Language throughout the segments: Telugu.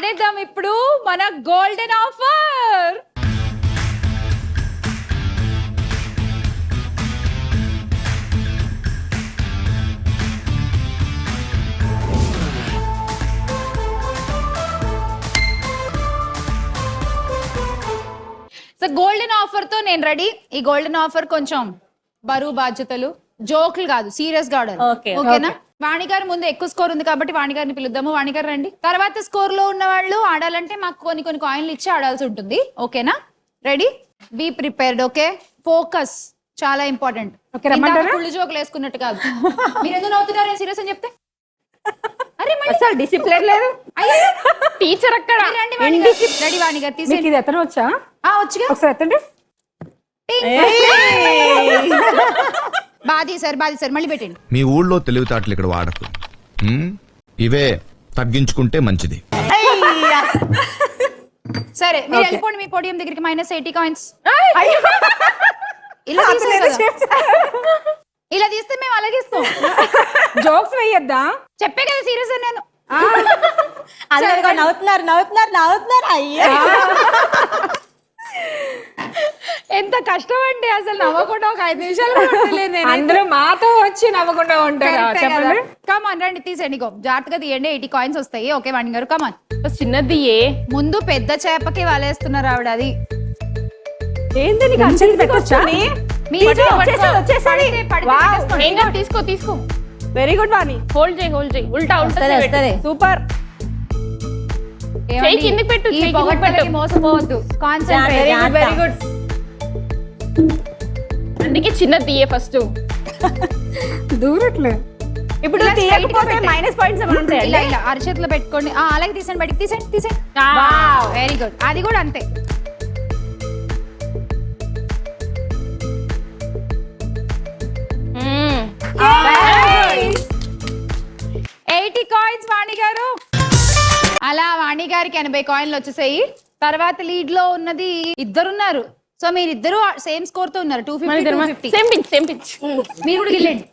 ఆడేద్దాం ఇప్పుడు మన golden offer. So golden offer తో నేను రెడీ. ఈ గోల్డెన్ ఆఫర్ కొంచెం బరువు బాధ్యతలు, జోకులు కాదు, సీరియస్ గా ఆడాలి. ఓకేనా? వాణి గారు ముందు ఎక్కువ స్కోర్ ఉంది కాబట్టి వాణి గారిని పిలుద్దాము. వాణి గారు రండి. తర్వాత స్కోర్ లో ఉన్న వాళ్ళు ఆడాలంటే మాకు కొన్ని కాయిన్లు ఇచ్చి ఆడాల్సి ఉంటుంది. ఓకేనా? Ready? Be prepared. Okay, focus చాలా ఇంపార్టెంట్. పుల్లి జోకులు వేసుకున్నట్టు కాదు. మీరు ఎందుకు నవ్వుతున్నారు సీరియస్ అని చెప్తే? అరే అసలు డిసిప్లిన్ లేదు. టీచర్ అక్కడ. రెడీ వాణి గారు తీసేయండి. ఇది ఎత్తడం వచ్చా? వచ్చుగా, ఒకసారి ఎత్తండి. బాధ సార్ మళ్ళీ పెట్టండి. మీ ఊళ్ళో తెలివితేటలు ఇక్కడ వాడకు. ఇవే తగ్గించుకుంటే మంచిది. సరే మీరు వెళ్ళిపోండి మీ పోడియం దగ్గరికి. -80 కాయిన్స్. ఇలా తీస్తే మేము అలాగే ఇస్తాం. జోక్స్ వేయద్దా? చెప్పే కదా సీరియస్ అని నేను. నవ్వుతున్నారు అయ్యా. ఎంత కష్టం అండి అసలు. నవ్వకుండా ఒక 5 నిమిషాలు అందరూ మాతో వచ్చి నవ్వకుండా ఉంటారు. కమాన్ రండి, తీసేయండి. జాగ్రత్తగా తీయండి. 80 కాయిన్స్ వస్తాయి. ఓకే వాణి గారు కమాన్. చిన్నది ముందు పెద్ద చేపకి వలేస్తున్నారు ఆవిడ. అది ఏంది? తీసుకో. వెరీ గుడ్ వాణి. హోల్డ్ చేయి. ఉల్టా సూపర్. కిందకి పెట్టు. మోసపోవద్దు. కాన్సంట్రేట్. Very good. అందుకే చిన్నది తీయే ఫస్ట్. దూరట్లే. ఇప్పుడు తీయకపోతే మైనస్ పాయింట్స్ ఏమైనా ఉంటాయి? ఇలా అరచేతిలో పెట్టుకోండి. అలాగే తీసండి, బయటికి తీసేయండి. Very good. అది కూడా అంతే. $80 కాయిన్స్ వాణి గారు. అలా వాణి గారికి 80 కాయిన్లు వచ్చేసాయి. తర్వాత లీడ్ లో ఉన్నది ఇద్దరున్నారు. సో మీరు ఇద్దరు సేమ్ స్కోర్ తో ఉన్నారు. 250. Same pitch. మీరు కూడా గిల్లండి.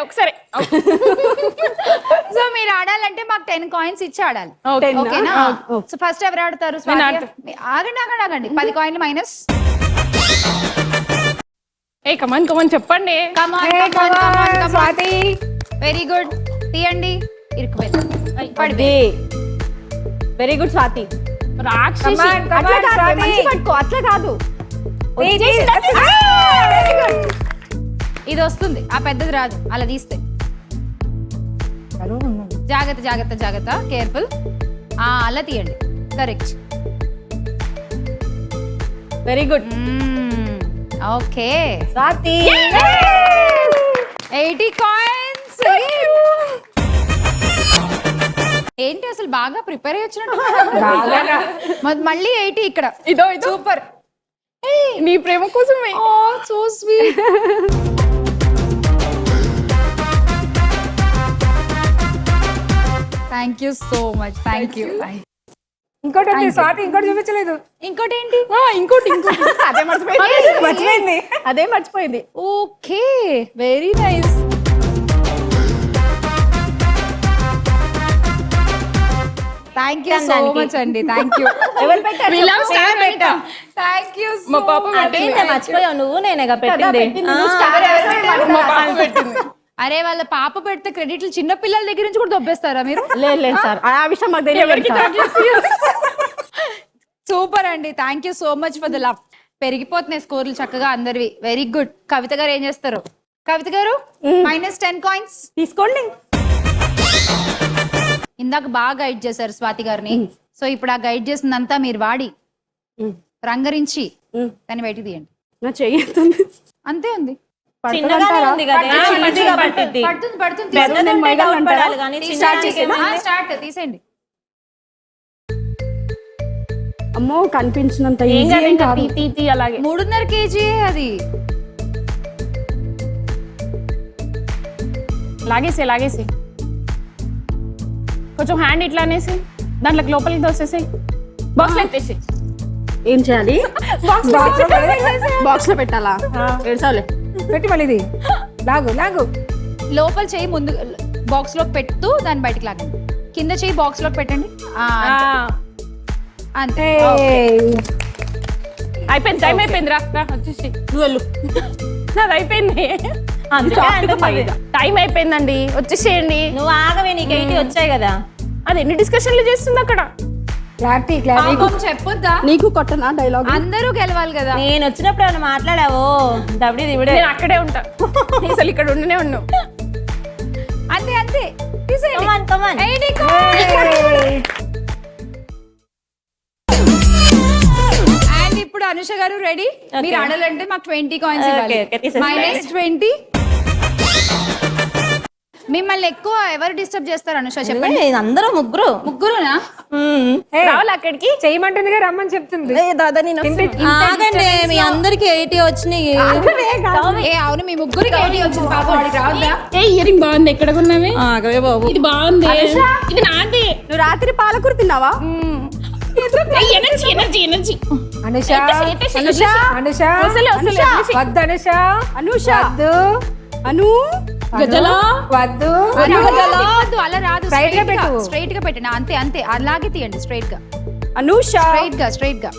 ఒకసారి. సో మీరు ఆడాలంటే మాకు 10 కాయిన్స్ ఇచ్చి ఆడాలి. ఓకేనా? సో ఫస్ట్ ఎవరు ఆడతారు? ఆగండి. 10 కాయిన్లు మైనస్. కమాన్ చెప్పండి. Very good. తీయండి. ఇరుక్కుపోయింది. Very good Swathi. అట్లా కాదు. ఇది వస్తుంది. ఆ పెద్దది రాదు అలా తీస్తే. జాగ్రత్త. కేర్ఫుల్. అలా తీయండి. Correct. Very good. Okay Swathi. 80 coins. ఏంటి అసలు బాగా ప్రిపేర్ అయ్యొచ్చినట్టు. మళ్ళీ 80 ఇక్కడ. ఇదో సూపర్. నీ ప్రేమ కోసమే. So sweet. Thank you so much. Thank you. ఇంకోటి స్వాతి, ఇంకోటి చూపించలేదు. ఇంకోటి ఏంటి? ఇంకోటి అదే మర్చిపోయింది. Okay, very nice. Thank you so much అండి. Thank you. Thank you. మా పాప మర్చిపోయావు నువ్వు. నేనేగా పెట్టింది. అరే వాళ్ళ పాప పెడితే క్రెడిట్లు చిన్న పిల్లల దగ్గర నుంచి కూడా దొబ్బేస్తారా మీరు? లేదు సార్, ఆ విషయం మాకు తెలియదు. సూపర్ అండి. Thank you so much for the love. పెరిగిపోతున్నాయి స్కోర్లు చక్కగా అందరివి. Very good. కవిత గారు ఏం చేస్తారు? కవిత గారు -10 కాయిన్స్ తీసుకోండి. ఇందాక బాగా గైడ్ చేశారు స్వాతి గారిని. సో ఇప్పుడు ఆ గైడ్ చేసిందంతా మీరు వాడి రంగరించి కానీ బయటికి తీయండి. అంతే ఉంది. తీసేయండి. అమ్మో కనిపించినంత అలాగే 3.5 kg అది. లాగేసి కొంచెం హ్యాండ్ ఇట్లా అనేసి దాంట్లో లోపలికి దోసేసి బాక్స్ లో పెట్టేసి. ఏం చేయాలి? బాక్స్ లో పెట్టాలా? ఏడ్చాలి. పెట్టి మళ్ళీ ఇది లాగు లోపల చేయి ముందు బాక్స్ లో పెట్టు, దాన్ని బయటికి లాగండి. కింద చెయ్యి బాక్స్ లో పెట్టండి ఆ, అంతే అయిపోయింది టైం అయిపోయింది రా వచ్చేసి నువ్వు వెళ్ళు నాది అయిపోయింది టైం అయిపోయిందండి వచ్చేసేయండి నువ్వు ఆగవే, నీకు 80 వచ్చాయి కదా. అది ఎన్ని డిస్కషన్లు చేస్తుంది అక్కడ. క్లారిటీ పాపం చెప్పొద్దా నీకు కొట్టనా డైలాగ్ అందరూ గెలవాలి కదా. నేను వచ్చినప్పుడు ఏమైనా మాట్లాడావో దబడి దివిడే. నేను అక్కడే ఉంటా అసలు ఇక్కడ ఉండనే ఉన్నావు. అంతే అంతే తీసేయండి. Come on, come on. 80 coins. And ఇప్పుడు అనుష గారు రెడీ. మీరు ఆడాలంటే మాకు 20 కాయిన్స్ ఇవ్వాలి. Okay, తీసేసుకోండి. -20. మిమ్మల్ని ఎక్కువ ఎవరు డిస్టర్బ్ చేస్తారు అనుష చెప్పండి. అందరూ ముగ్గురు. ముగ్గురునా? రావాలి అక్కడికి చేయమంటుందిగా రమ్మని చెప్తుంది. ఆగండి, మీ అందరికి 80 వచ్చినాయి. ఏ అవును మీ ముగ్గురికి 80 వచ్చింది పాపం వాడికి రావద్దా? ఏ ఇయరింగ్ బాగుంది ఎక్కడ కొన్నావే? ఆగవే బాబు. ఇది బాగుంది ఇది నాది. నువ్వు రాత్రి పాలకూర తిన్నావా? Energy energy energy Anusha Anusha Anusha వద్దు వద్దు అనుష అనుష వద్దు అను గజలా వద్దు తిప్పొద్దు, అలా రాదు. Straight గా పెట్టు. స్ట్రైట్ గా పెట్టండి. అంతే అంతే అలాగే తీయండి. స్ట్రైట్ గా అనుష స్ట్రైట్ గా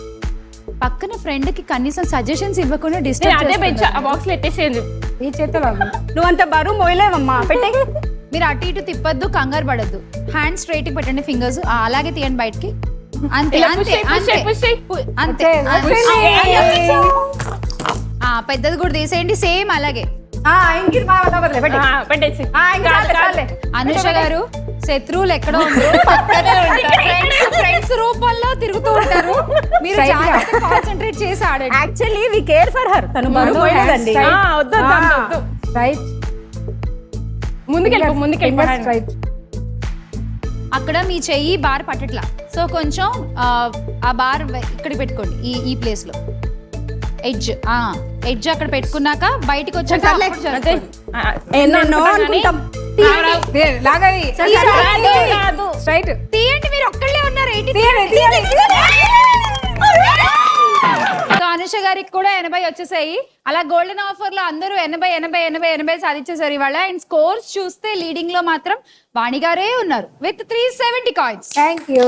పక్కన ఫ్రెండ్ కి కనీసం సజెషన్స్ ఇవ్వకుండా నేను డిస్టర్బ్ అదే పెంచా ఆ బాక్స్ లో ఎట్టేసేయండి. ఈ చేతిలో నువ్వు అంత బరువు మోయలేవమ్మా. పెట్టే మీరు అటు ఇటు తిప్పొద్దు, కంగారు పడద్దు. హ్యాండ్ స్ట్రైట్ కి పెట్టండి, ఫింగర్స్ అలాగే తీయండి బయటికి. అంతే ఇలా అంతే push చేయి, push అంతే చేయి, push చేయి. అంతే పెద్దది కూడా తీసేయండి సేమ్ అలాగే. ఇంకి పెట్టే పెట్టేసి అనుష గారు శత్రువులు ఎక్కడో ఫ్రెండ్స్ రూపంలో తిరుగుతూ ఉంటారు. మీరు కాన్సన్ట్రేట్ చేసి ఆడండి. Actually we care for her. తను బరువు మోయలేదండి. వద్దు రైట్ ముందుకెళ్ళి ముందుకెళ్ళి రైట్. అక్కడ మీ చెయ్యి బార్ పట్టట్లా, సో కొంచెం ఆ బార్ ఇక్కడ పెట్టుకోండి. ఈ ప్లేస్ లో ఎడ్జ్ అక్కడ పెట్టుకున్నాక బయటకు వచ్చాక అప్పుడు జరుపుకోండి. స్ట్రైట్ తీయండి, మీరు ఒక్కళ్ళే ఉన్నారు. 80 సో అనుష గారికి కూడా 80 వచ్చేసాయి. అలా గోల్డెన్ ఆఫర్ లో అందరూ 80 సాధించేసారు ఇవాళ. అండ్ స్కోర్స్ చూస్తే లీడింగ్ లో మాత్రం వాణి గారే ఉన్నారు విత్ 370 కాయిన్స్. Thank you.